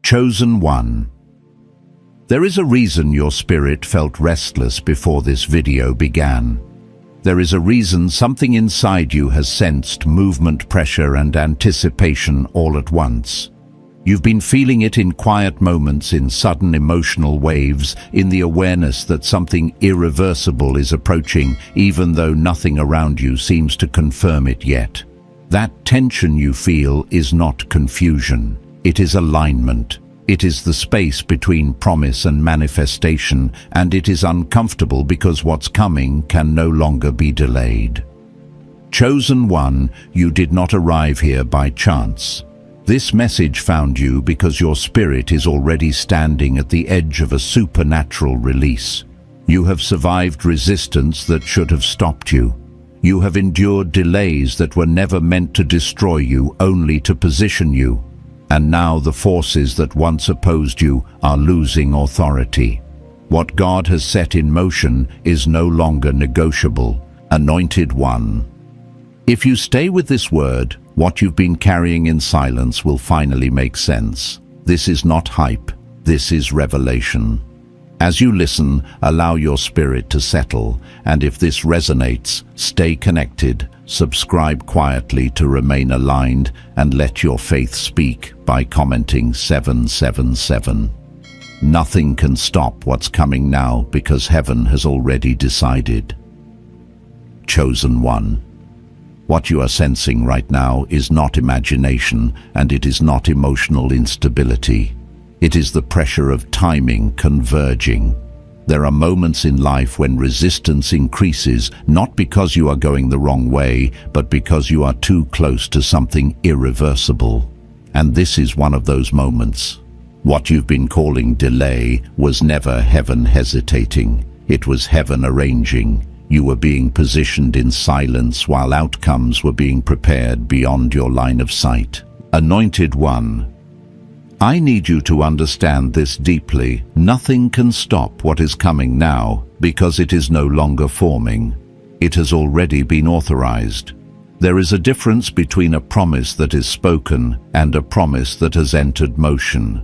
Chosen one. There is a reason your spirit felt restless before this video began. There is a reason something inside you has sensed movement, pressure, and anticipation all at once. You've been feeling it in quiet moments, in sudden emotional waves, in the awareness that something irreversible is approaching, even though nothing around you seems to confirm it yet. That tension you feel is not confusion. It is alignment. It is the space between promise and manifestation, and it is uncomfortable because what's coming can no longer be delayed. Chosen one, you did not arrive here by chance. This message found you because your spirit is already standing at the edge of a supernatural release. You have survived resistance that should have stopped you. You have endured delays that were never meant to destroy you, only to position you. And now the forces that once opposed you are losing authority. What God has set in motion is no longer negotiable. Anointed one. If you stay with this word, what you've been carrying in silence will finally make sense. This is not hype, this is revelation. As you listen, allow your spirit to settle, and if this resonates, stay connected, subscribe quietly to remain aligned, and let your faith speak by commenting 777. Nothing can stop what's coming now because heaven has already decided. Chosen one. What you are sensing right now is not imagination, and it is not emotional instability. It is the pressure of timing converging. There are moments in life when resistance increases, not because you are going the wrong way, but because you are too close to something irreversible. And this is one of those moments. What you've been calling delay was never heaven hesitating. It was heaven arranging. You were being positioned in silence while outcomes were being prepared beyond your line of sight. Anointed one. I need you to understand this deeply. Nothing can stop what is coming now because it is no longer forming. It has already been authorized. There is a difference between a promise that is spoken and a promise that has entered motion.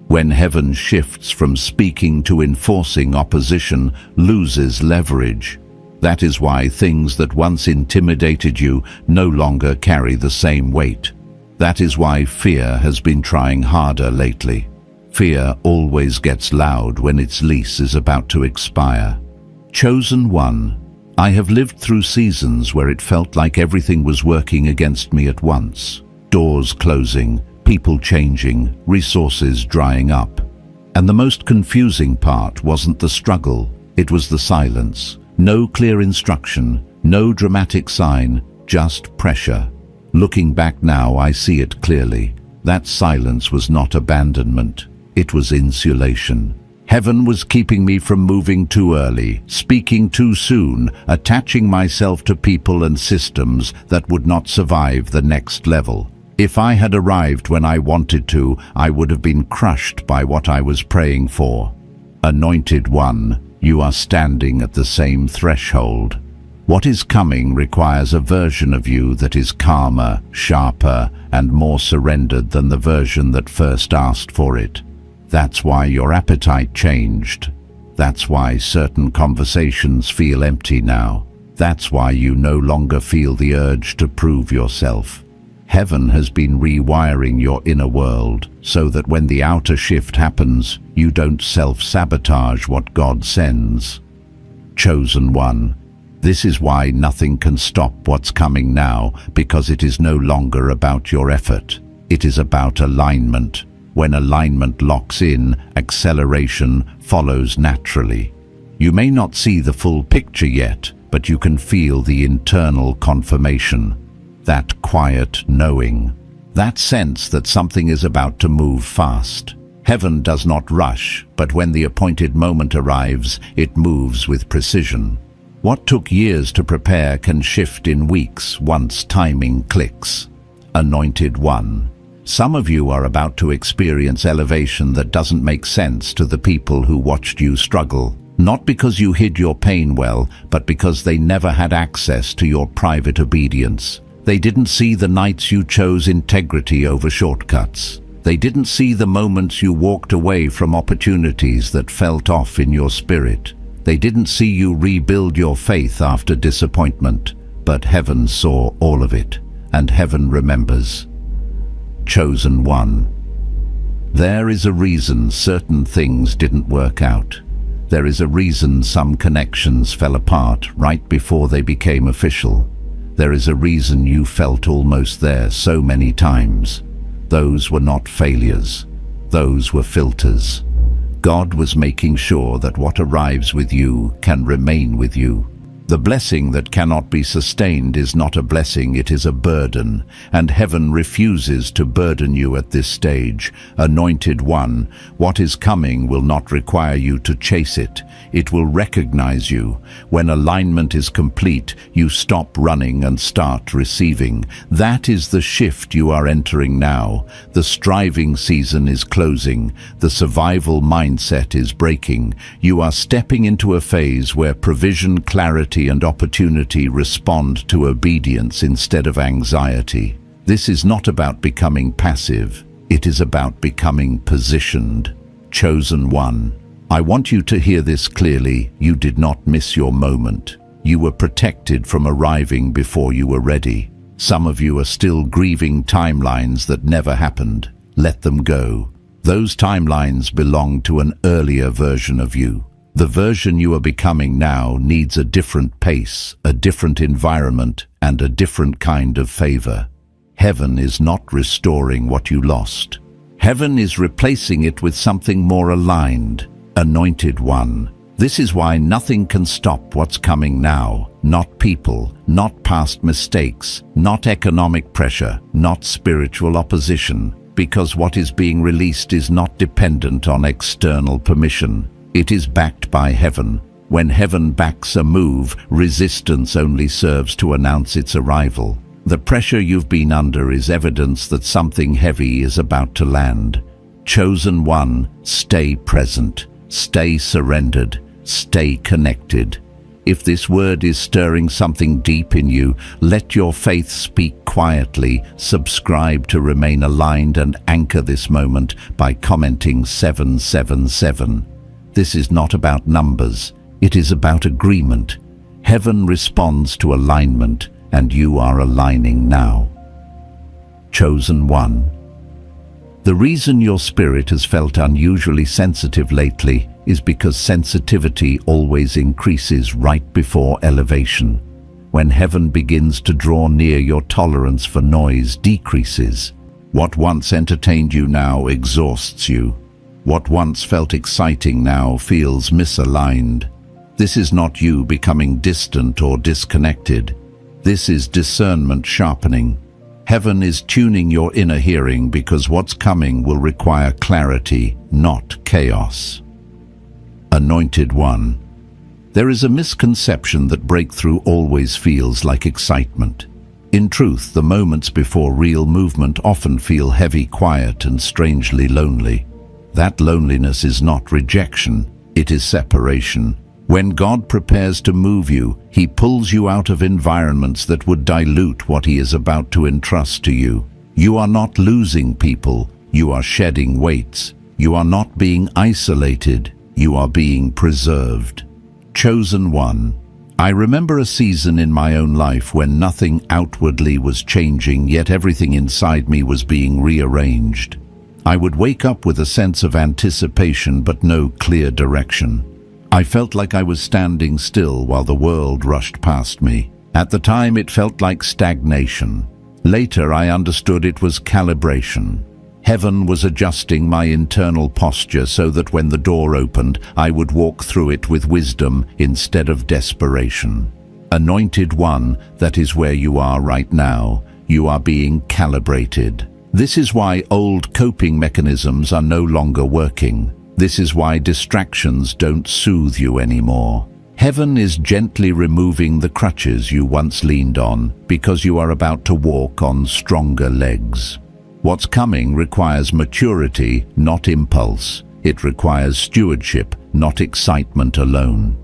When heaven shifts from speaking to enforcing, opposition loses leverage. That is why things that once intimidated you no longer carry the same weight. That is why fear has been trying harder lately. Fear always gets loud when its lease is about to expire. Chosen one. I have lived through seasons where it felt like everything was working against me at once. Doors closing, people changing, resources drying up. And the most confusing part wasn't the struggle, it was the silence. No clear instruction, no dramatic sign, just pressure. Looking back now, I see it clearly. That silence was not abandonment, it was insulation. Heaven was keeping me from moving too early, speaking too soon, attaching myself to people and systems that would not survive the next level. If I had arrived when I wanted to, I would have been crushed by what I was praying for. Anointed one. You are standing at the same threshold. What is coming requires a version of you that is calmer, sharper, and more surrendered than the version that first asked for it. That's why your appetite changed. That's why certain conversations feel empty now. That's why you no longer feel the urge to prove yourself. Heaven has been rewiring your inner world so that when the outer shift happens, you don't self-sabotage what God sends. Chosen one. This is why nothing can stop what's coming now, because it is no longer about your effort. It is about alignment. When alignment locks in, acceleration follows naturally. You may not see the full picture yet, but you can feel the internal confirmation. That quiet knowing, that sense that something is about to move fast. Heaven does not rush, but when the appointed moment arrives, it moves with precision. What took years to prepare can shift in weeks once timing clicks. Anointed one. Some of you are about to experience elevation that doesn't make sense to the people who watched you struggle. Not because you hid your pain well, but because they never had access to your private obedience. They didn't see the nights you chose integrity over shortcuts. They didn't see the moments you walked away from opportunities that felt off in your spirit. They didn't see you rebuild your faith after disappointment, but heaven saw all of it, and heaven remembers. Chosen one. There is a reason certain things didn't work out. There is a reason some connections fell apart right before they became official. There is a reason you felt almost there so many times. Those were not failures. Those were filters. God was making sure that what arrives with you can remain with you. The blessing that cannot be sustained is not a blessing, it is a burden, and heaven refuses to burden you at this stage. Anointed one, what is coming will not require you to chase it. It will recognize you. When alignment is complete, you stop running and start receiving. That is the shift you are entering now. The striving season is closing. The survival mindset is breaking. You are stepping into a phase where provision, clarity, and opportunity respond to obedience instead of anxiety. This is not about becoming passive. It is about becoming positioned. Chosen one. I want you to hear this clearly. You did not miss your moment. You were protected from arriving before you were ready. Some of you are still grieving timelines that never happened. Let them go. Those timelines belong to an earlier version of you. The version you are becoming now needs a different pace, a different environment, and a different kind of favor. Heaven is not restoring what you lost. Heaven is replacing it with something more aligned. Anointed one. This is why nothing can stop what's coming now. Not people, not past mistakes, not economic pressure, not spiritual opposition. Because what is being released is not dependent on external permission. It is backed by heaven. When heaven backs a move, resistance only serves to announce its arrival. The pressure you've been under is evidence that something heavy is about to land. Chosen one, stay present, stay surrendered, stay connected. If this word is stirring something deep in you, let your faith speak quietly. Subscribe to remain aligned and anchor this moment by commenting 777. This is not about numbers, it is about agreement. Heaven responds to alignment, and you are aligning now. Chosen one. The reason your spirit has felt unusually sensitive lately is because sensitivity always increases right before elevation. When heaven begins to draw near, your tolerance for noise decreases. What once entertained you now exhausts you. What once felt exciting now feels misaligned. This is not you becoming distant or disconnected. This is discernment sharpening. Heaven is tuning your inner hearing because what's coming will require clarity, not chaos. Anointed one. There is a misconception that breakthrough always feels like excitement. In truth, the moments before real movement often feel heavy, quiet, and strangely lonely. That loneliness is not rejection, it is separation. When God prepares to move you, He pulls you out of environments that would dilute what He is about to entrust to you. You are not losing people, you are shedding weights. You are not being isolated, you are being preserved. Chosen one. I remember a season in my own life when nothing outwardly was changing, yet everything inside me was being rearranged. I would wake up with a sense of anticipation but no clear direction. I felt like I was standing still while the world rushed past me. At the time it felt like stagnation. Later I understood it was calibration. Heaven was adjusting my internal posture so that when the door opened, I would walk through it with wisdom instead of desperation. Anointed one, that is where you are right now. You are being calibrated. This is why old coping mechanisms are no longer working. This is why distractions don't soothe you anymore. Heaven is gently removing the crutches you once leaned on because you are about to walk on stronger legs. What's coming requires maturity, not impulse. It requires stewardship, not excitement alone.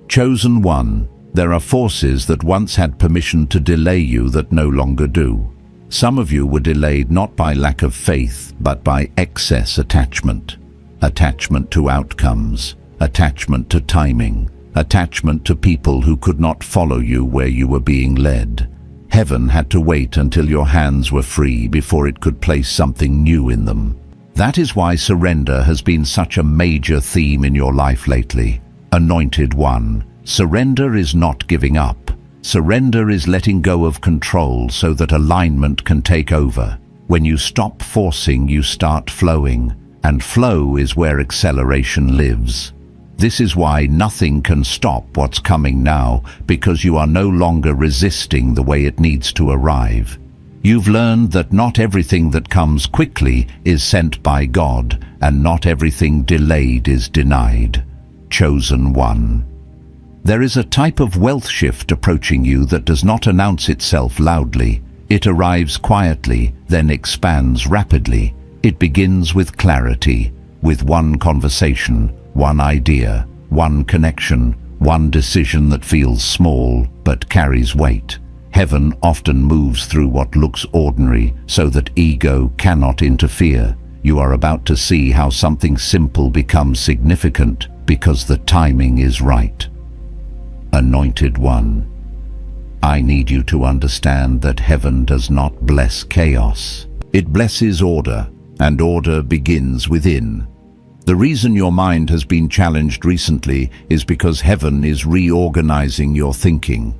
Chosen one. There are forces that once had permission to delay you that no longer do. Some of you were delayed not by lack of faith, but by excess attachment. Attachment to outcomes, attachment to timing, attachment to people who could not follow you where you were being led. Heaven had to wait until your hands were free before it could place something new in them. That is why surrender has been such a major theme in your life lately. Anointed One, surrender is not giving up. Surrender is letting go of control so that alignment can take over. When you stop forcing, you start flowing, and flow is where acceleration lives. This is why nothing can stop what's coming now, because you are no longer resisting the way it needs to arrive. You've learned that not everything that comes quickly is sent by God, and not everything delayed is denied. Chosen One. There is a type of wealth shift approaching you that does not announce itself loudly. It arrives quietly, then expands rapidly. It begins with clarity, with one conversation, one idea, one connection, one decision that feels small but carries weight. Heaven often moves through what looks ordinary so that ego cannot interfere. You are about to see how something simple becomes significant because the timing is right. Anointed One, I need you to understand that heaven does not bless chaos. It blesses order, and order begins within. The reason your mind has been challenged recently is because heaven is reorganizing your thinking.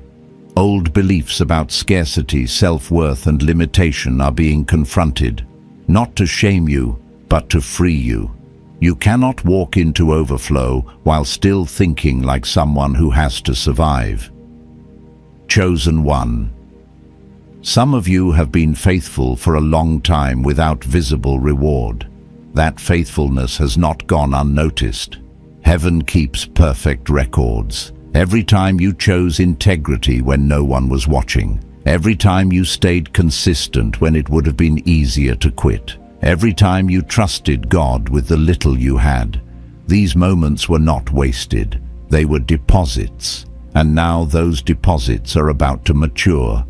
Old beliefs about scarcity, self-worth, and limitation are being confronted, not to shame you, but to free you. You cannot walk into overflow while still thinking like someone who has to survive. Chosen One. Some of you have been faithful for a long time without visible reward. That faithfulness has not gone unnoticed. Heaven keeps perfect records. Every time you chose integrity when no one was watching. Every time you stayed consistent when it would have been easier to quit. Every time you trusted God with the little you had. These moments were not wasted. They were deposits. And now those deposits are about to mature.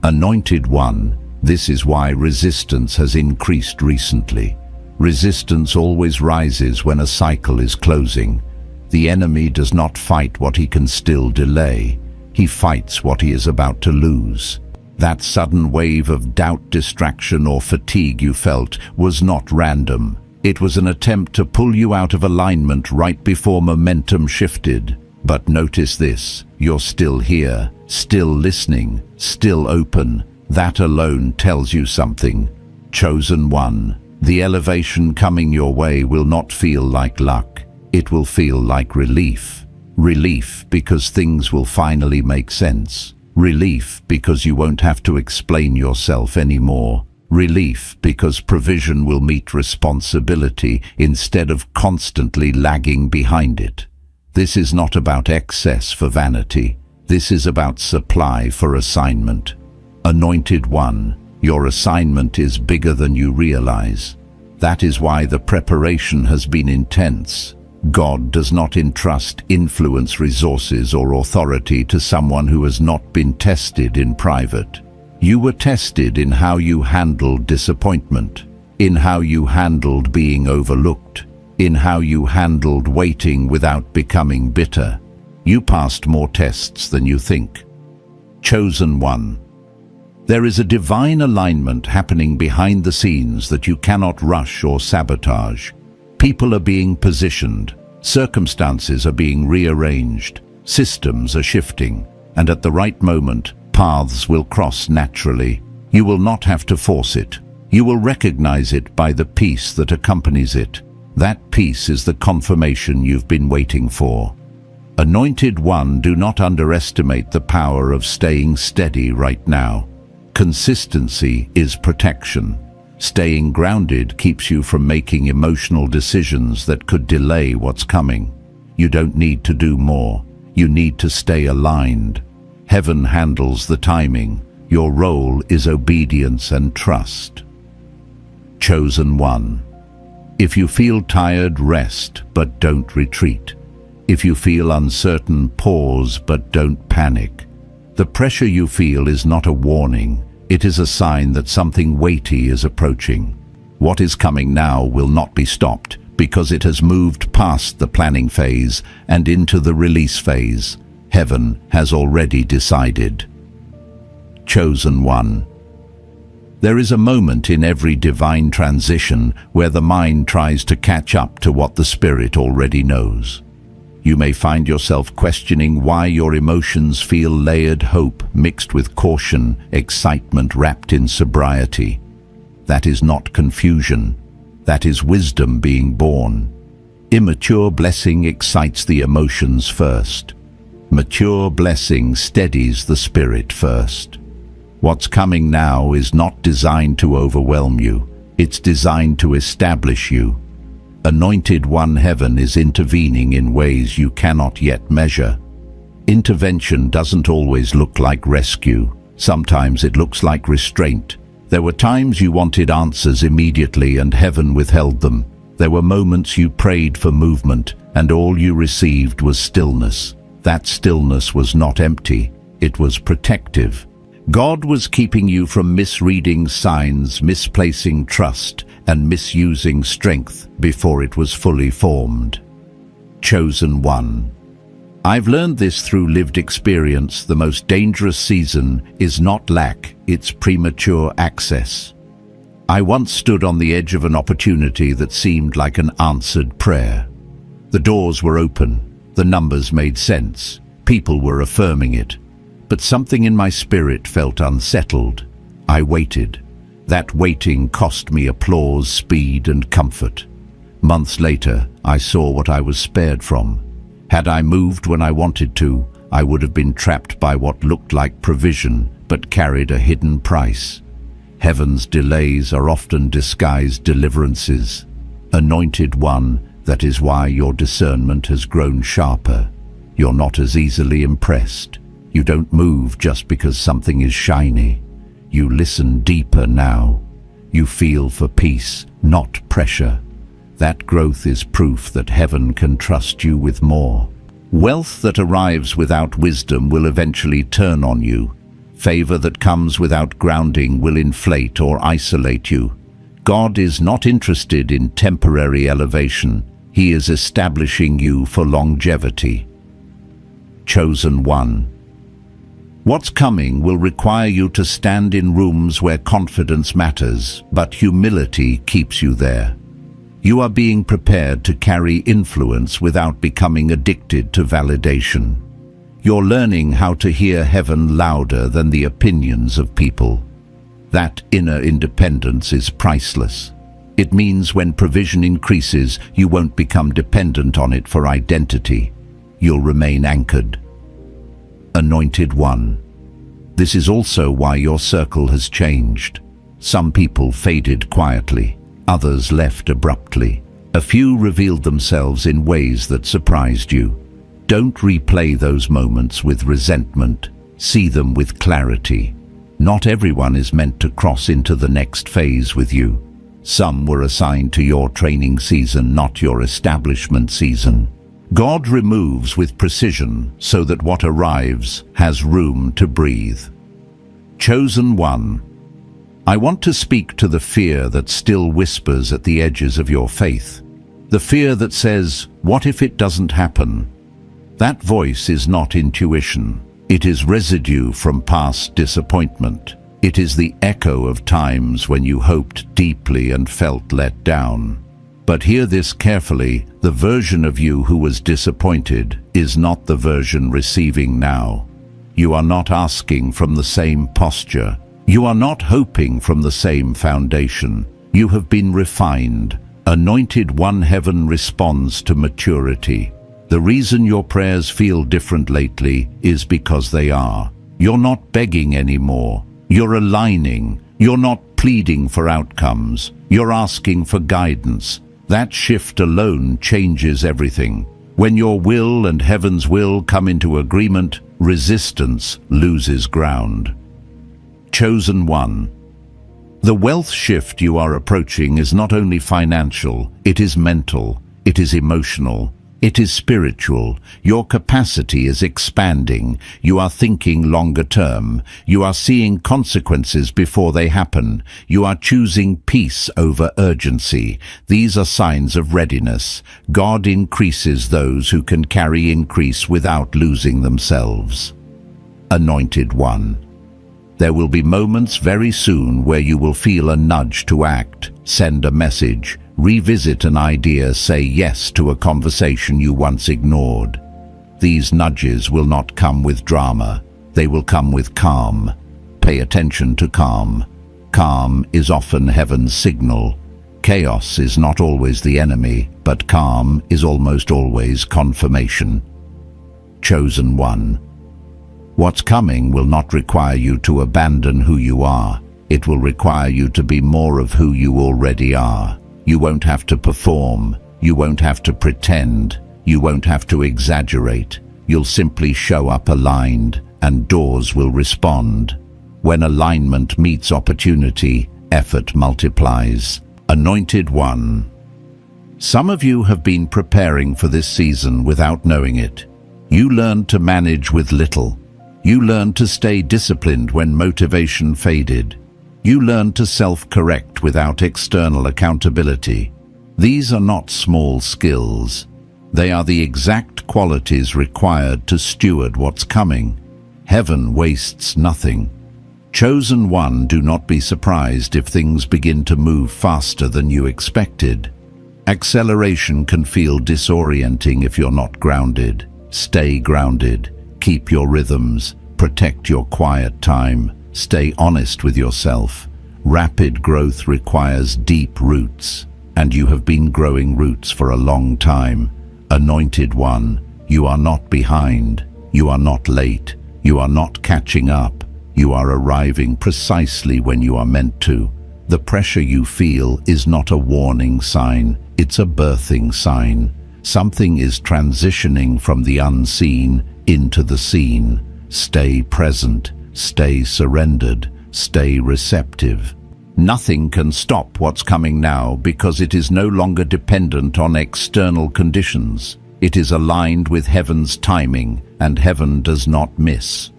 Anointed One, this is why resistance has increased recently. Resistance always rises when a cycle is closing. The enemy does not fight what he can still delay. He fights what he is about to lose. That sudden wave of doubt, distraction, or fatigue you felt was not random. It was an attempt to pull you out of alignment right before momentum shifted. But notice this, you're still here, still listening, still open. That alone tells you something. Chosen One. The elevation coming your way will not feel like luck. It will feel like relief. Relief because things will finally make sense. Relief because you won't have to explain yourself anymore. Relief because provision will meet responsibility instead of constantly lagging behind it. This is not about excess for vanity. This is about supply for assignment. Anointed One. Your assignment is bigger than you realize. That is why the preparation has been intense. God does not entrust influence, resources, or authority to someone who has not been tested in private. You were tested in how you handled disappointment, in how you handled being overlooked, in how you handled waiting without becoming bitter. You passed more tests than you think. Chosen One. There is a divine alignment happening behind the scenes that you cannot rush or sabotage. People are being positioned, circumstances are being rearranged, systems are shifting, and at the right moment, paths will cross naturally. You will not have to force it. You will recognize it by the peace that accompanies it. That peace is the confirmation you've been waiting for. Anointed One, do not underestimate the power of staying steady right now. Consistency is protection. Staying grounded keeps you from making emotional decisions that could delay what's coming. You don't need to do more. You need to stay aligned. Heaven handles the timing. Your role is obedience and trust. Chosen One. If you feel tired, rest, but don't retreat. If you feel uncertain, pause, but don't panic. The pressure you feel is not a warning. It is a sign that something weighty is approaching. What is coming now will not be stopped because it has moved past the planning phase and into the release phase. Heaven has already decided. Chosen one. There is a moment in every divine transition where the mind tries to catch up to what the spirit already knows. You may find yourself questioning why your emotions feel layered hope mixed with caution, excitement wrapped in sobriety. That is not confusion. That is wisdom being born. Immature blessing excites the emotions first. Mature blessing steadies the spirit first. What's coming now is not designed to overwhelm you. It's designed to establish you. Anointed One Heaven is intervening in ways you cannot yet measure. Intervention doesn't always look like rescue. Sometimes it looks like restraint. There were times you wanted answers immediately and heaven withheld them. There were moments you prayed for movement and all you received was stillness. That stillness was not empty. It was protective. God was keeping you from misreading signs, misplacing trust, and misusing strength before it was fully formed. Chosen one. I've learned this through lived experience. The most dangerous season is not lack, it's premature access. I once stood on the edge of an opportunity that seemed like an answered prayer. The doors were open, the numbers made sense, people were affirming it. But something in my spirit felt unsettled. I waited. That waiting cost me applause, speed, and comfort. Months later, I saw what I was spared from. Had I moved when I wanted to, I would have been trapped by what looked like provision, but carried a hidden price. Heaven's delays are often disguised deliverances. Anointed One, that is why your discernment has grown sharper. You're not as easily impressed. You don't move just because something is shiny. You listen deeper now. You feel for peace, not pressure. That growth is proof that heaven can trust you with more. Wealth that arrives without wisdom will eventually turn on you. Favor that comes without grounding will inflate or isolate you. God is not interested in temporary elevation. He is establishing you for longevity. Chosen one. What's coming will require you to stand in rooms where confidence matters, but humility keeps you there. You are being prepared to carry influence without becoming addicted to validation. You're learning how to hear heaven louder than the opinions of people. That inner independence is priceless. It means when provision increases, you won't become dependent on it for identity. You'll remain anchored. Anointed One. This is also why your circle has changed. Some people faded quietly, others left abruptly. A few revealed themselves in ways that surprised you. Don't replay those moments with resentment. See them with clarity. Not everyone is meant to cross into the next phase with you. Some were assigned to your training season, not your establishment season. God removes with precision so that what arrives has room to breathe. Chosen one. I want to speak to the fear that still whispers at the edges of your faith. The fear that says, what if it doesn't happen? That voice is not intuition. It is residue from past disappointment. It is the echo of times when you hoped deeply and felt let down. But hear this carefully, the version of you who was disappointed is not the version receiving now. You are not asking from the same posture. You are not hoping from the same foundation. You have been refined. Anointed One Heaven responds to maturity. The reason your prayers feel different lately is because they are. You're not begging anymore. You're aligning. You're not pleading for outcomes. You're asking for guidance. That shift alone changes everything. When your will and heaven's will come into agreement, resistance loses ground. Chosen one. The wealth shift you are approaching is not only financial, it is mental, it is emotional. It is spiritual. Your capacity is expanding. You are thinking longer term. You are seeing consequences before they happen. You are choosing peace over urgency. These are signs of readiness. God increases those who can carry increase without losing themselves. Anointed One. There will be moments very soon where you will feel a nudge to act, send a message, revisit an idea, say yes to a conversation you once ignored. These nudges will not come with drama. They will come with calm. Pay attention to calm. Calm is often heaven's signal. Chaos is not always the enemy, but calm is almost always confirmation. Chosen One. What's coming will not require you to abandon who you are. It will require you to be more of who you already are. You won't have to perform. You won't have to pretend. You won't have to exaggerate. You'll simply show up aligned, and doors will respond. When alignment meets opportunity, effort multiplies. Anointed One. Some of you have been preparing for this season without knowing it. You learned to manage with little. You learned to stay disciplined when motivation faded. You learned to self-correct without external accountability. These are not small skills. They are the exact qualities required to steward what's coming. Heaven wastes nothing. Chosen One, do not be surprised if things begin to move faster than you expected. Acceleration can feel disorienting if you're not grounded. Stay grounded. Keep your rhythms, protect your quiet time, stay honest with yourself. Rapid growth requires deep roots, and you have been growing roots for a long time. Anointed One, you are not behind, you are not late, you are not catching up, you are arriving precisely when you are meant to. The pressure you feel is not a warning sign, it's a birthing sign. Something is transitioning from the unseen into the scene. Stay present, stay surrendered, stay receptive. Nothing can stop what's coming now because it is no longer dependent on external conditions. It is aligned with heaven's timing, and heaven does not miss.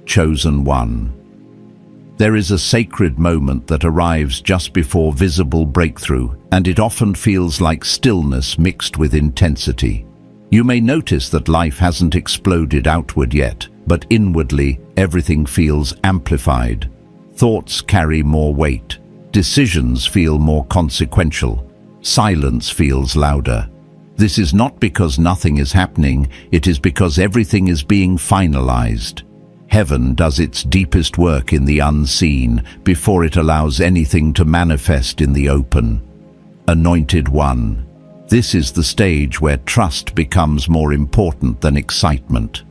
Chosen One. There is a sacred moment that arrives just before visible breakthrough, and it often feels like stillness mixed with intensity. You may notice that life hasn't exploded outward yet, but inwardly everything feels amplified. Thoughts carry more weight. Decisions feel more consequential. Silence feels louder. This is not because nothing is happening, it is because everything is being finalized. Heaven does its deepest work in the unseen before it allows anything to manifest in the open. Anointed One. This is the stage where trust becomes more important than excitement.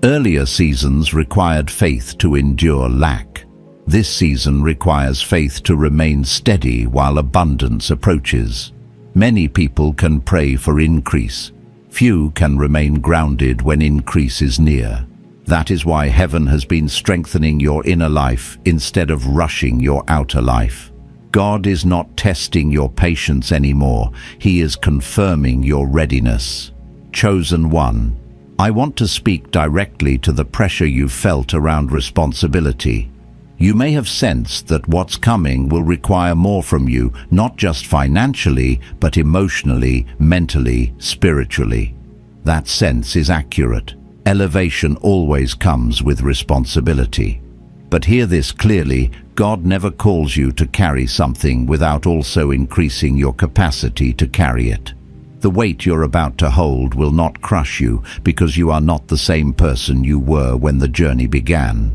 Earlier seasons required faith to endure lack. This season requires faith to remain steady while abundance approaches. Many people can pray for increase. Few can remain grounded when increase is near. That is why heaven has been strengthening your inner life instead of rushing your outer life. God is not testing your patience anymore. He is confirming your readiness. Chosen One. I want to speak directly to the pressure you felt around responsibility. You may have sensed that what's coming will require more from you, not just financially, but emotionally, mentally, spiritually. That sense is accurate. Elevation always comes with responsibility. But hear this clearly, God never calls you to carry something without also increasing your capacity to carry it. The weight you're about to hold will not crush you because you are not the same person you were when the journey began.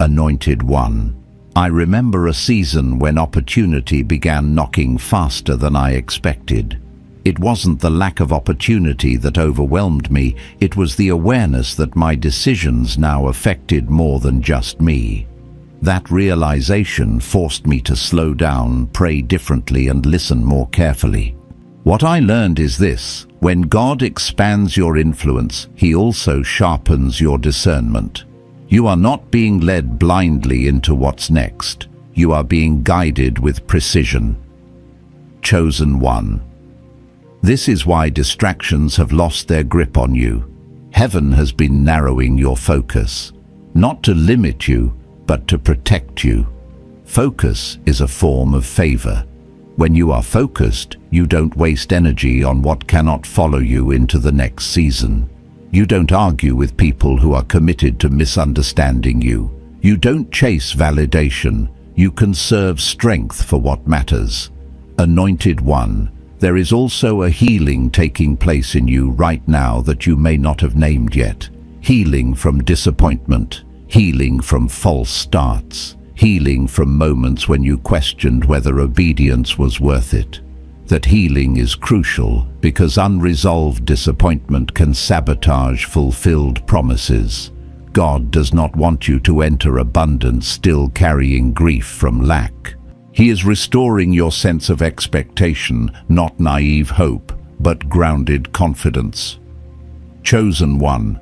Anointed One. I remember a season when opportunity began knocking faster than I expected. It wasn't the lack of opportunity that overwhelmed me, it was the awareness that my decisions now affected more than just me. That realization forced me to slow down, pray differently, and listen more carefully. What I learned is this: when God expands your influence, He also sharpens your discernment. You are not being led blindly into what's next. You are being guided with precision. Chosen One. This is why distractions have lost their grip on you. Heaven has been narrowing your focus, not to limit you, but to protect you. Focus is a form of favor. When you are focused, you don't waste energy on what cannot follow you into the next season. You don't argue with people who are committed to misunderstanding you. You don't chase validation. You conserve strength for what matters. Anointed One, there is also a healing taking place in you right now that you may not have named yet. Healing from disappointment, healing from false starts, healing from moments when you questioned whether obedience was worth it. That healing is crucial because unresolved disappointment can sabotage fulfilled promises. God does not want you to enter abundance still carrying grief from lack. He is restoring your sense of expectation, not naive hope, but grounded confidence. Chosen One,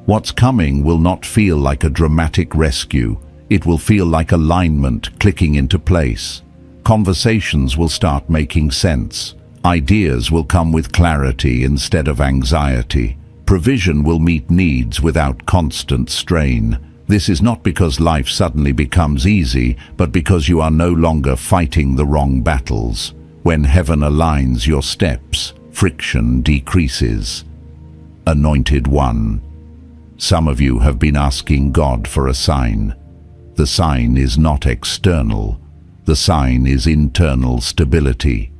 what's coming will not feel like a dramatic rescue. It will feel like alignment clicking into place. Conversations will start making sense. Ideas will come with clarity instead of anxiety. Provision will meet needs without constant strain. This is not because life suddenly becomes easy, but because you are no longer fighting the wrong battles. When heaven aligns your steps, friction decreases. Anointed One, some of you have been asking God for a sign. The sign is not external. The sign is internal stability.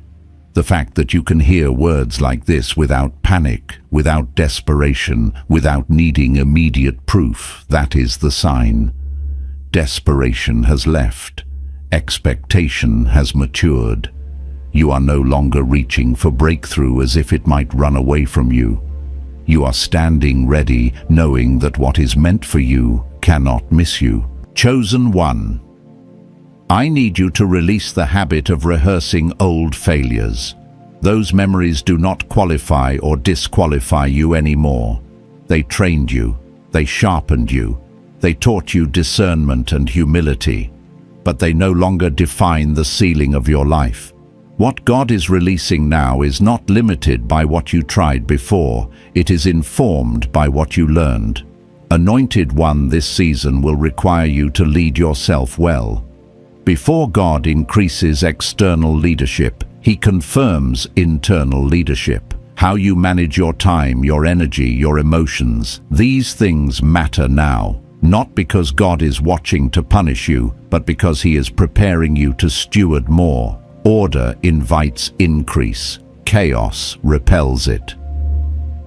The fact that you can hear words like this without panic, without desperation, without needing immediate proof, that is the sign. Desperation has left. Expectation has matured. You are no longer reaching for breakthrough as if it might run away from you. You are standing ready, knowing that what is meant for you cannot miss you. Chosen One, I need you to release the habit of rehearsing old failures. Those memories do not qualify or disqualify you anymore. They trained you, they sharpened you, they taught you discernment and humility, but they no longer define the ceiling of your life. What God is releasing now is not limited by what you tried before, it is informed by what you learned. Anointed One, this season will require you to lead yourself well. Before God increases external leadership, He confirms internal leadership. How you manage your time, your energy, your emotions, these things matter now. Not because God is watching to punish you, but because He is preparing you to steward more. Order invites increase. Chaos repels it.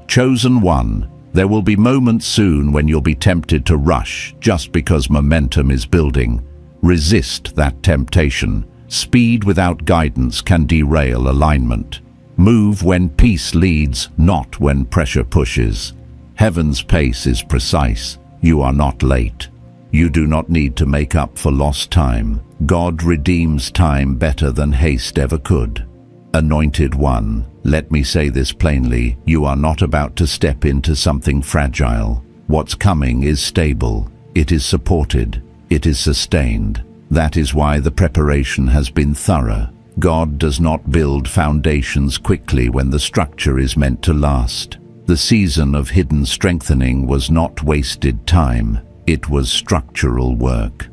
Chosen One, there will be moments soon when you'll be tempted to rush just because momentum is building. Resist that temptation. Speed without guidance can derail alignment. Move when peace leads, not when pressure pushes. Heaven's pace is precise. You are not late. You do not need to make up for lost time. God redeems time better than haste ever could. Anointed One, let me say this plainly, you are not about to step into something fragile. What's coming is stable. It is supported. It is sustained. That is why the preparation has been thorough. God does not build foundations quickly when the structure is meant to last. The season of hidden strengthening was not wasted time. It was structural work.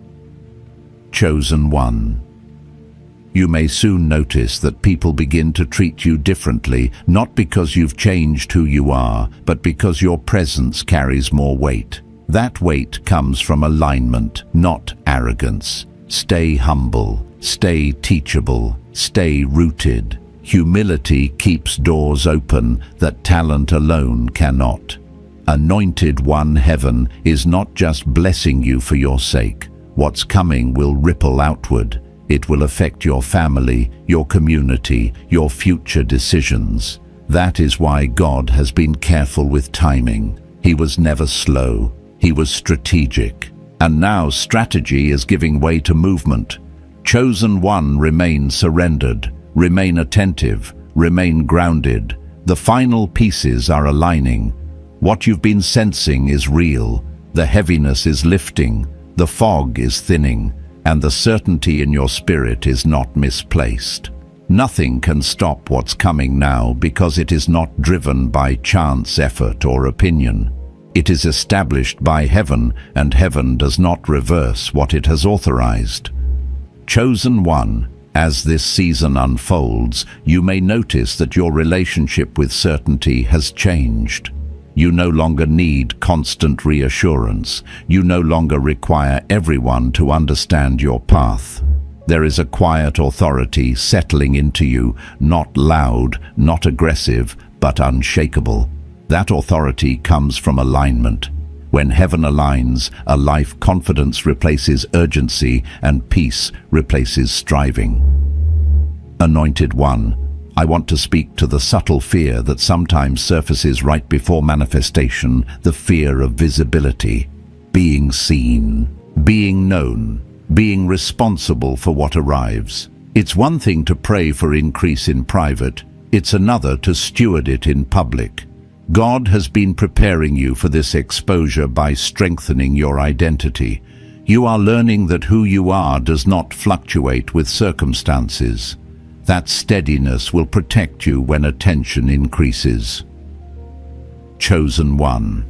Chosen One, you may soon notice that people begin to treat you differently, not because you've changed who you are, but because your presence carries more weight. That weight comes from alignment, not arrogance. Stay humble, stay teachable, stay rooted. Humility keeps doors open that talent alone cannot. Anointed One, heaven is not just blessing you for your sake. What's coming will ripple outward. It will affect your family, your community, your future decisions. That is why God has been careful with timing. He was never slow. He was strategic. And now strategy is giving way to movement. Chosen One, remain surrendered, remain attentive, remain grounded. The final pieces are aligning. What you've been sensing is real. The heaviness is lifting, the fog is thinning, and the certainty in your spirit is not misplaced. Nothing can stop what's coming now because it is not driven by chance, effort, or opinion. It is established by heaven, and heaven does not reverse what it has authorized. Chosen one, as this season unfolds, you may notice that your relationship with certainty has changed. You no longer need constant reassurance. You no longer require everyone to understand your path. There is a quiet authority settling into you, not loud, not aggressive, but unshakable. That authority comes from alignment. When heaven aligns, a life confidence replaces urgency and peace replaces striving. Anointed One, I want to speak to the subtle fear that sometimes surfaces right before manifestation, the fear of visibility, being seen, being known, being responsible for what arrives. It's one thing to pray for increase in private, it's another to steward it in public. God has been preparing you for this exposure by strengthening your identity. You are learning that who you are does not fluctuate with circumstances. That steadiness will protect you when attention increases. Chosen One.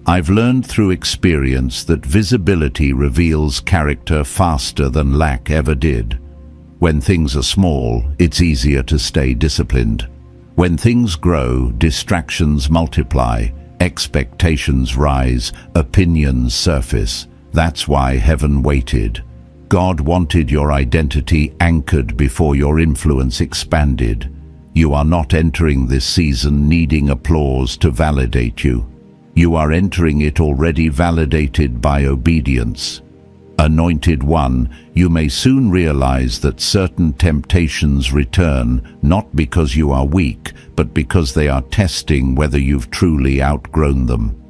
I've learned through experience that visibility reveals character faster than lack ever did. When things are small, it's easier to stay disciplined. When things grow, distractions multiply, expectations rise, opinions surface. That's why heaven waited. God wanted your identity anchored before your influence expanded. You are not entering this season needing applause to validate you. You are entering it already validated by obedience. Anointed One, you may soon realize that certain temptations return not because you are weak, but because they are testing whether you've truly outgrown them.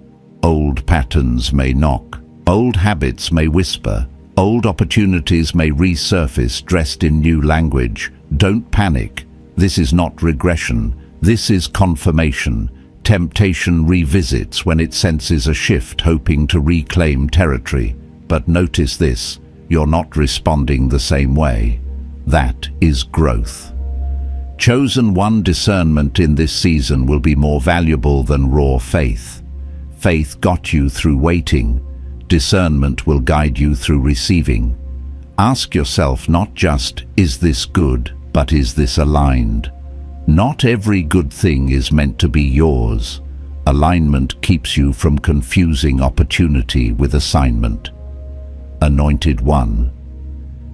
Old patterns may knock, old habits may whisper, old opportunities may resurface dressed in new language. Don't panic. This is not regression. This is confirmation. Temptation revisits when it senses a shift, hoping to reclaim territory. But notice this, you're not responding the same way. That is growth. Chosen One, discernment in this season will be more valuable than raw faith. Faith got you through waiting. Discernment will guide you through receiving. Ask yourself not just, is this good, but is this aligned? Not every good thing is meant to be yours. Alignment keeps you from confusing opportunity with assignment. Anointed One.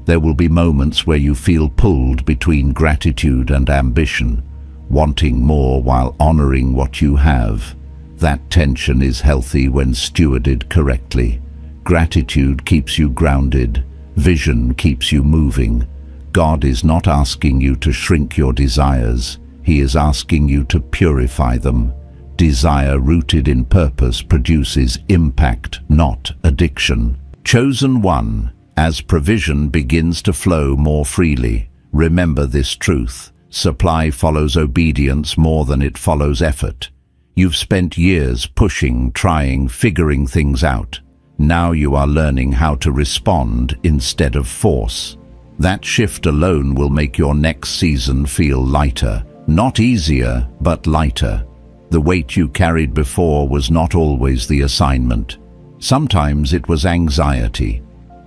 There will be moments where you feel pulled between gratitude and ambition, wanting more while honoring what you have. That tension is healthy when stewarded correctly. Gratitude keeps you grounded. Vision keeps you moving. God is not asking you to shrink your desires. He is asking you to purify them. Desire rooted in purpose produces impact, not addiction. Chosen One, as provision begins to flow more freely, remember this truth. Supply follows obedience more than it follows effort. You've spent years pushing, trying, figuring things out. Now you are learning how to respond instead of force. That shift alone will make your next season feel lighter. Not easier, but lighter. The weight you carried before was not always the assignment. Sometimes it was anxiety.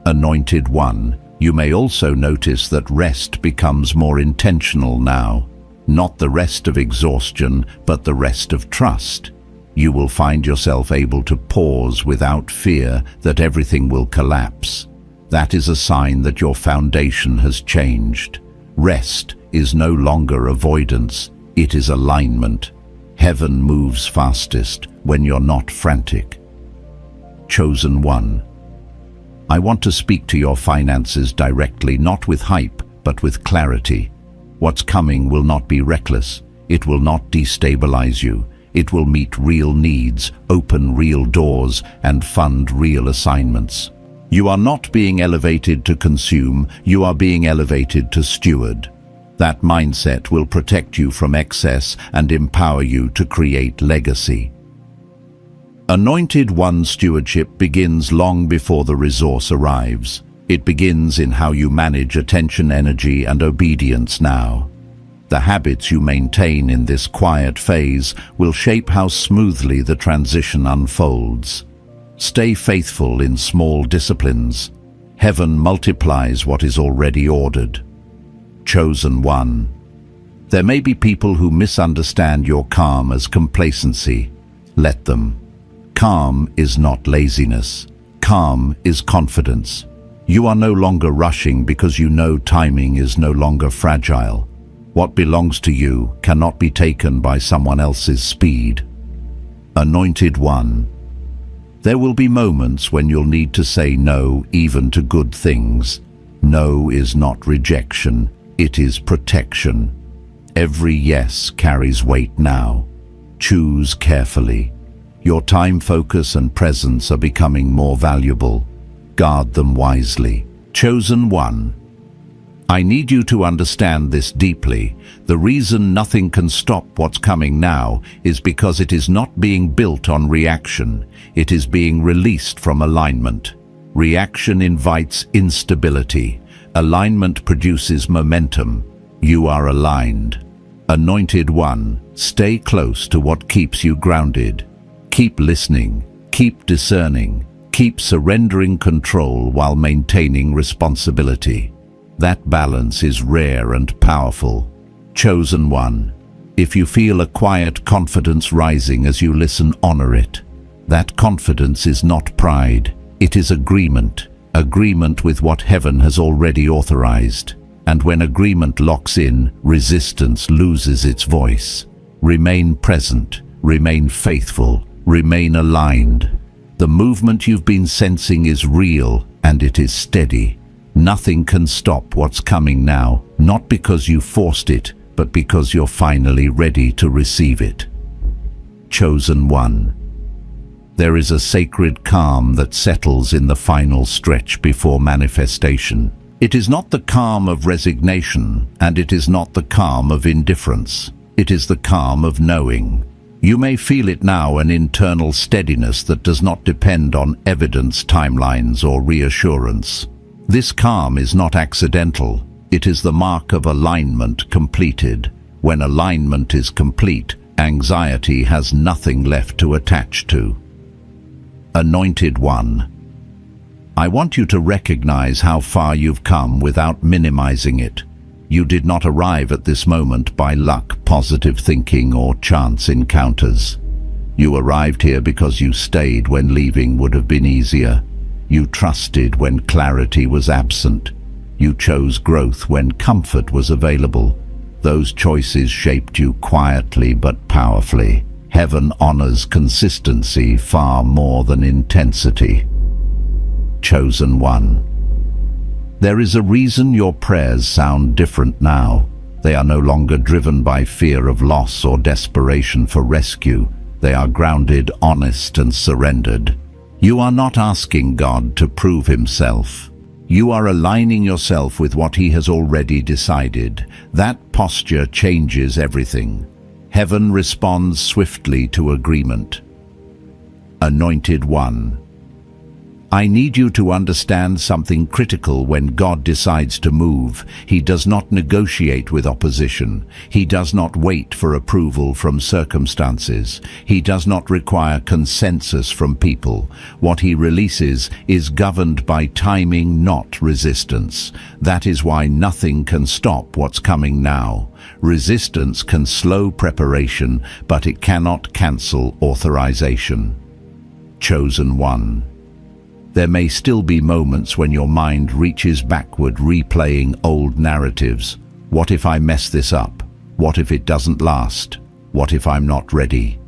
Anointed One, you may also notice that rest becomes more intentional now. Not the rest of exhaustion, but the rest of trust. You will find yourself able to pause without fear that everything will collapse. That is a sign that your foundation has changed. Rest is no longer avoidance, it is alignment. Heaven moves fastest when you're not frantic. Chosen One. I want to speak to your finances directly, not with hype, but with clarity. What's coming will not be reckless. It will not destabilize you. It will meet real needs, open real doors, and fund real assignments. You are not being elevated to consume, you are being elevated to steward. That mindset will protect you from excess and empower you to create legacy. Anointed One, stewardship begins long before the resource arrives. It begins in how you manage attention, energy, and obedience now. The habits you maintain in this quiet phase will shape how smoothly the transition unfolds. Stay faithful in small disciplines. Heaven multiplies what is already ordered. Chosen one. There may be people who misunderstand your calm as complacency. Let them. Calm is not laziness. Calm is confidence. You are no longer rushing because you know timing is no longer fragile. What belongs to you cannot be taken by someone else's speed. Anointed one. There will be moments when you'll need to say no even to good things. No is not rejection, it is protection. Every yes carries weight now. Choose carefully. Your time, focus, and presence are becoming more valuable. Guard them wisely. Chosen one. I need you to understand this deeply. The reason nothing can stop what's coming now is because it is not being built on reaction. It is being released from alignment. Reaction invites instability. Alignment produces momentum. You are aligned. Anointed one, stay close to what keeps you grounded. Keep listening, keep discerning, keep surrendering control while maintaining responsibility. That balance is rare and powerful. Chosen one. If you feel a quiet confidence rising as you listen, honor it. That confidence is not pride. It is agreement. Agreement with what heaven has already authorized. And when agreement locks in, resistance loses its voice. Remain present. Remain faithful. Remain aligned. The movement you've been sensing is real and it is steady. Nothing can stop what's coming now, not because you forced it, but because you're finally ready to receive it. Chosen one. There is a sacred calm that settles in the final stretch before manifestation. It is not the calm of resignation, and it is not the calm of indifference. It is the calm of knowing. You may feel it now, an internal steadiness that does not depend on evidence, timelines, or reassurance. This calm is not accidental. It is the mark of alignment completed. When alignment is complete, anxiety has nothing left to attach to. Anointed one. I want you to recognize how far you've come without minimizing it. You did not arrive at this moment by luck, positive thinking, or chance encounters. You arrived here because you stayed when leaving would have been easier. You trusted when clarity was absent. You chose growth when comfort was available. Those choices shaped you quietly but powerfully. Heaven honors consistency far more than intensity. Chosen one. There is a reason your prayers sound different now. They are no longer driven by fear of loss or desperation for rescue. They are grounded, honest, and surrendered. You are not asking God to prove himself. You are aligning yourself with what he has already decided. That posture changes everything. Heaven responds swiftly to agreement. Anointed one. I need you to understand something critical. When God decides to move, he does not negotiate with opposition. He does not wait for approval from circumstances. He does not require consensus from people. What he releases is governed by timing, not resistance. That is why nothing can stop what's coming now. Resistance can slow preparation, but it cannot cancel authorization. Chosen one. There may still be moments when your mind reaches backward, replaying old narratives. What if I mess this up? What if it doesn't last? What if I'm not ready?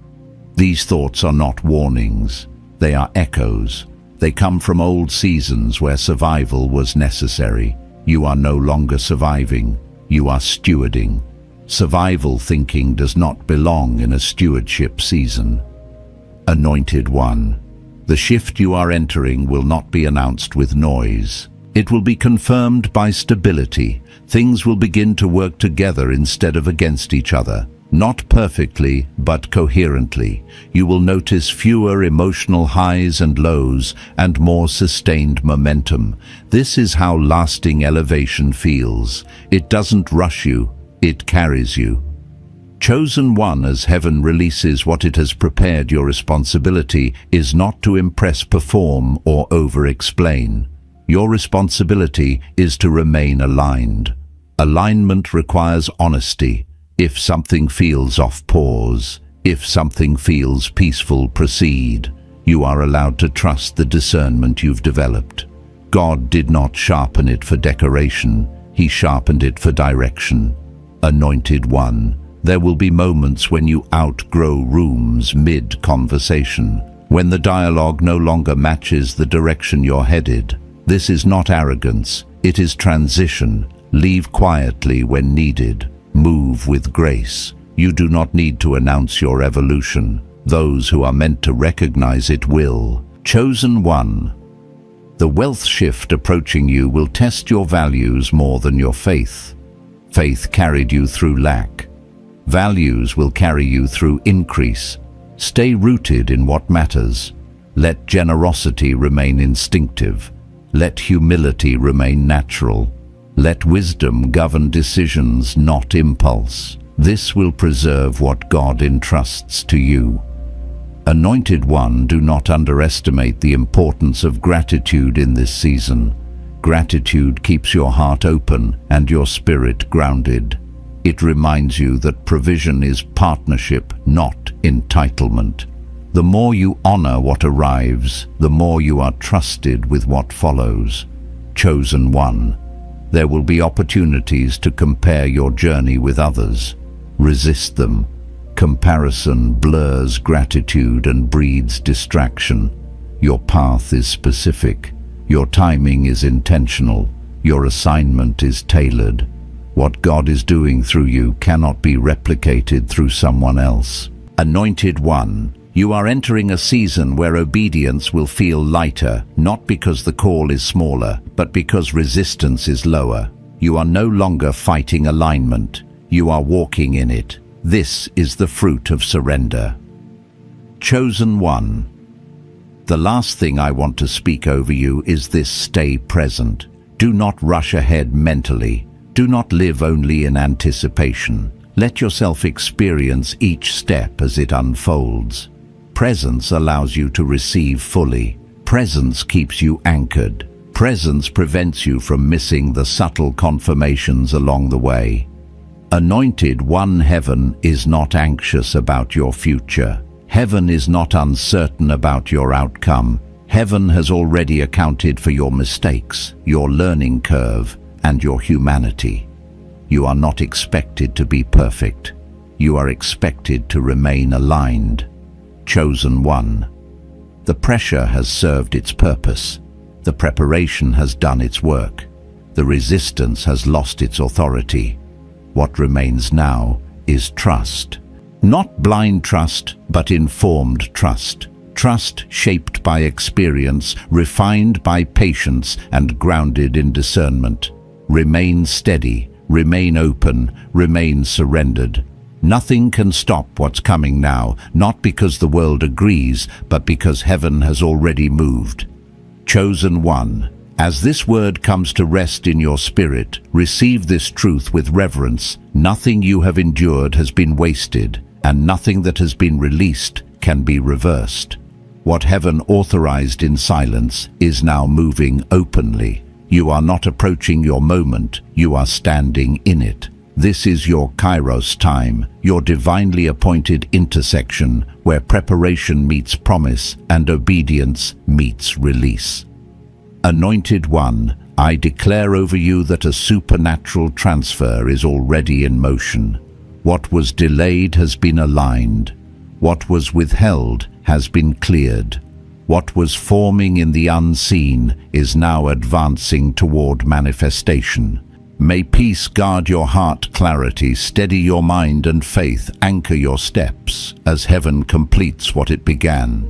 These thoughts are not warnings. They are echoes. They come from old seasons where survival was necessary. You are no longer surviving. You are stewarding. Survival thinking does not belong in a stewardship season. Anointed one. The shift you are entering will not be announced with noise. It will be confirmed by stability. Things will begin to work together instead of against each other. Not perfectly, but coherently. You will notice fewer emotional highs and lows and more sustained momentum. This is how lasting elevation feels. It doesn't rush you, it carries you. Chosen one, as heaven releases what it has prepared, your responsibility is not to impress, perform, or over-explain. Your responsibility is to remain aligned. Alignment requires honesty. If something feels off, pause. If something feels peaceful, proceed. You are allowed to trust the discernment you've developed. God did not sharpen it for decoration. He sharpened it for direction. Anointed one, there will be moments when you outgrow rooms mid-conversation, when the dialogue no longer matches the direction you're headed. This is not arrogance, it is transition. Leave quietly when needed. Move with grace. You do not need to announce your evolution. Those who are meant to recognize it will. Chosen one. The wealth shift approaching you will test your values more than your faith. Faith carried you through lack. Values will carry you through increase. Stay rooted in what matters. Let generosity remain instinctive. Let humility remain natural. Let wisdom govern decisions, not impulse. This will preserve what God entrusts to you. Anointed one, do not underestimate the importance of gratitude in this season. Gratitude keeps your heart open and your spirit grounded. It reminds you that provision is partnership, not entitlement. The more you honor what arrives, the more you are trusted with what follows. Chosen one. There will be opportunities to compare your journey with others. Resist them. Comparison blurs gratitude and breeds distraction. Your path is specific. Your timing is intentional. Your assignment is tailored. What God is doing through you cannot be replicated through someone else. Anointed one. You are entering a season where obedience will feel lighter, not because the call is smaller, but because resistance is lower. You are no longer fighting alignment. You are walking in it. This is the fruit of surrender. Chosen one. The last thing I want to speak over you is this: stay present. Do not rush ahead mentally. Do not live only in anticipation. Let yourself experience each step as it unfolds. Presence allows you to receive fully. Presence keeps you anchored. Presence prevents you from missing the subtle confirmations along the way. Anointed one, heaven is not anxious about your future. Heaven is not uncertain about your outcome. Heaven has already accounted for your mistakes, your learning curve, and your humanity. You are not expected to be perfect. You are expected to remain aligned. Chosen one. The pressure has served its purpose. The preparation has done its work. The resistance has lost its authority. What remains now is trust. Not blind trust, but informed trust. Trust shaped by experience, refined by patience, and grounded in discernment. Remain steady, remain open, remain surrendered. Nothing can stop what's coming now, not because the world agrees, but because heaven has already moved. Chosen one, as this word comes to rest in your spirit, receive this truth with reverence. Nothing you have endured has been wasted, and nothing that has been released can be reversed. What heaven authorized in silence is now moving openly. You are not approaching your moment, you are standing in it. This is your Kairos time, your divinely appointed intersection where preparation meets promise and obedience meets release. Anointed one, I declare over you that a supernatural transfer is already in motion. What was delayed has been aligned. What was withheld has been cleared. What was forming in the unseen is now advancing toward manifestation. May peace guard your heart, clarity steady your mind, and faith anchor your steps as heaven completes what it began.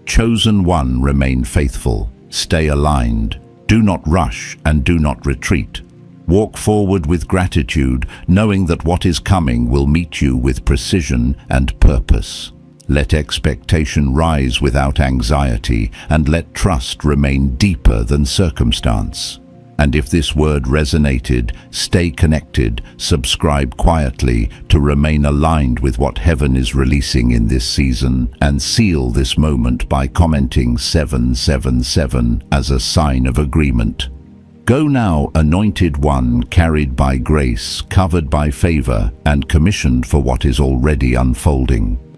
Chosen one, remain faithful, stay aligned, do not rush and do not retreat. Walk forward with gratitude, knowing that what is coming will meet you with precision and purpose. Let expectation rise without anxiety, and let trust remain deeper than circumstance. And if this word resonated, stay connected, subscribe quietly to remain aligned with what heaven is releasing in this season, and seal this moment by commenting 777 as a sign of agreement. Go now, anointed one, carried by grace, covered by favor, and commissioned for what is already unfolding.